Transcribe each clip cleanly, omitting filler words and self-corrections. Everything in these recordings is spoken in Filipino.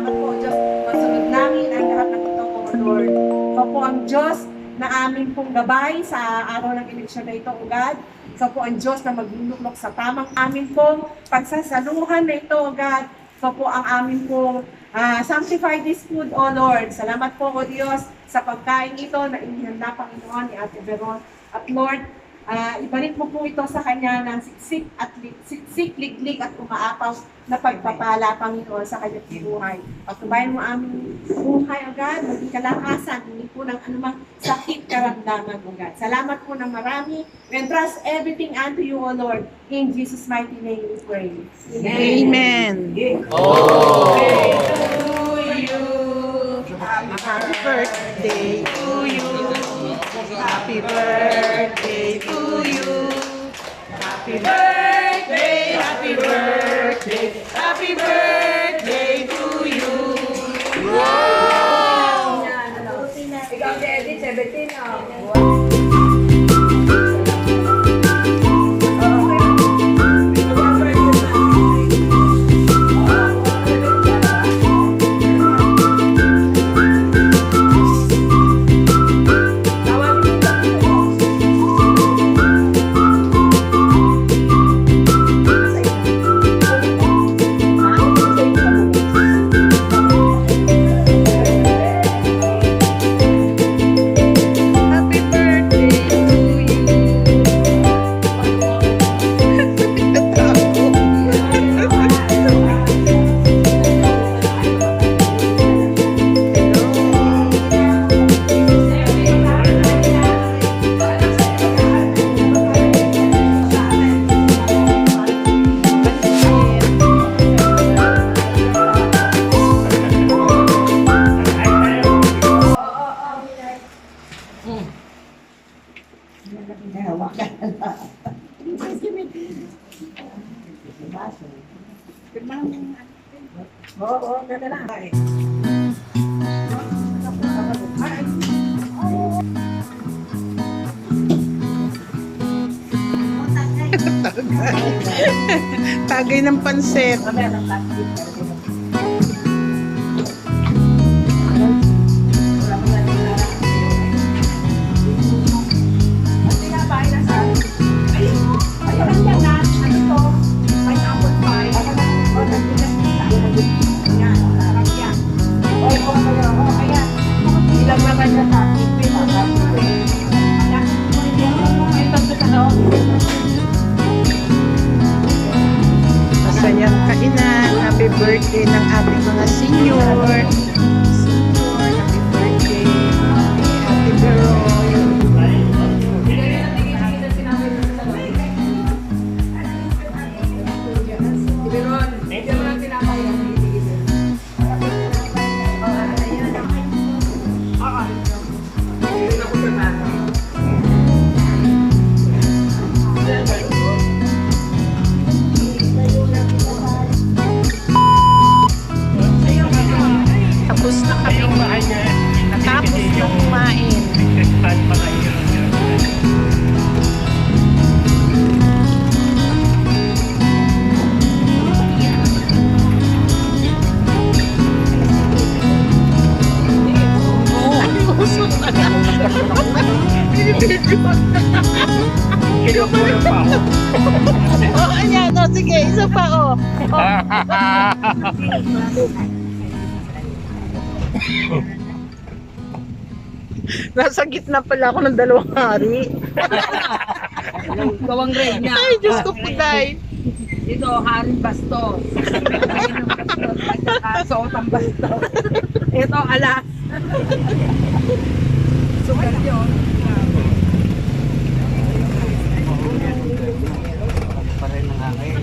Salamat po, Diyos. Masunod namin ang lahat ng ito po, Lord. Ikaw po ang Diyos na aming pong gabay sa araw ng eleksyon na ito, O God. Ikaw po ang Diyos na magluluklok sa tamang amin pong pagsasaluhan na ito, O God. Ikaw po ang amin pong sanctify this food, O Lord. Salamat po, O Diyos, sa pagkain ito na inihanda, Panginoon, ni Ate Veron. At Lord, ibalik mo po ito sa kanya ng siksik, liglig at umaapaw na pagpapala, Panginoon, sa kanyang buhay. Pagtubayan mo aming buhay, O God, maging kalakasan, hindi po ng anumang sakit karamdaman, O God. Salamat po ng marami. We entrust everything unto you, O Lord. In Jesus' mighty name we pray. Amen. Oh! Happy birthday to you. Happy birthday to you. Happy birthday, happy birthday, happy birthday to you. Wow! Ikaw, Eddie, 17, Happy birthday to you. Oo, ganda na. Tagay ng pansit. Ilang naman na sa akin, Masayang kainan. Happy birthday ng ating mga senior. Happy birthday, Ate Veron. Tapos na kami. Natapos na kumain. Oh, ayan. Oh, sige, isa pa, oh. Nasa gitna pala ako ng dalawang hari. Gawang grade niya. Ay, Diyos ko po, Day. Ito, haring bastos. Ayun ang bastos. Nagkakasuot ang bastos. Ito, alas. Sugal yun. Pareho na nga kayo.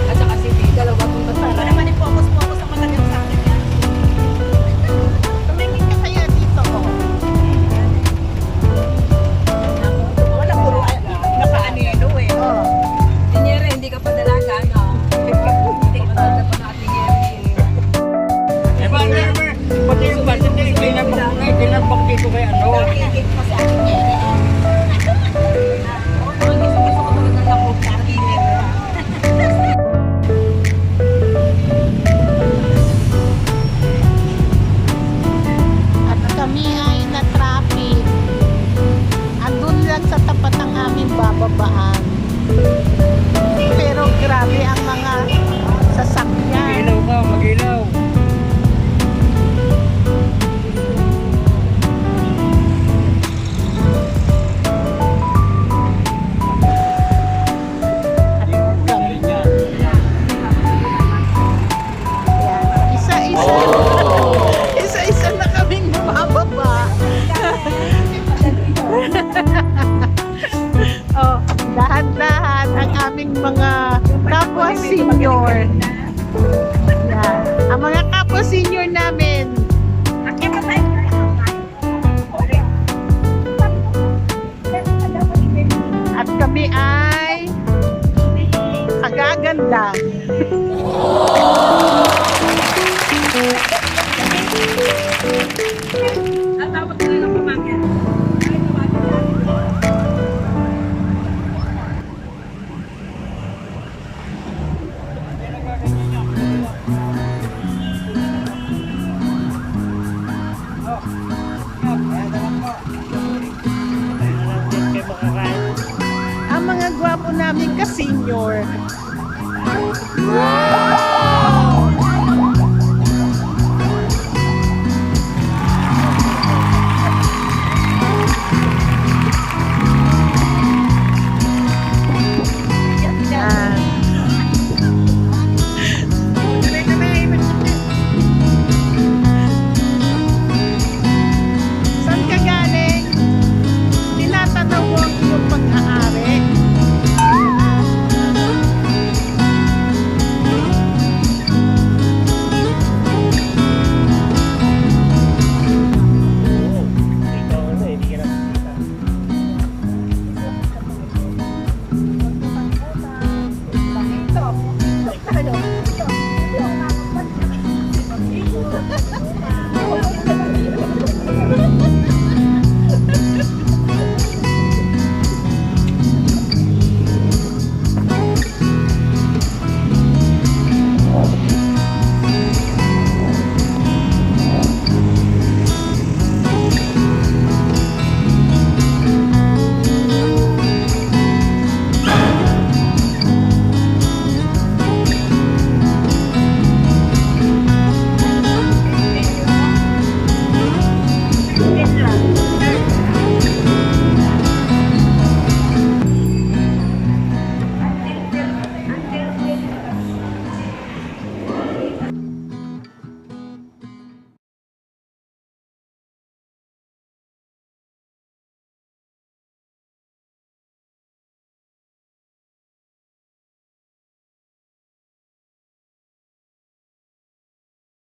At saka si Vita, dalawa pong Ano naman i-focus-focus ang mata sa akin yan. Tumingin ka kaya dito, oh. Wala, puro naka-anino eh. Tinyere, hindi ka pa dalaga, no? Hindi ka pa dalaga pa natin, Tinyere. Eh, paano naman? Pati yung budget niya, At tapos na lang pamangkin. Ang mga gwapo namin ka-senior. Wow!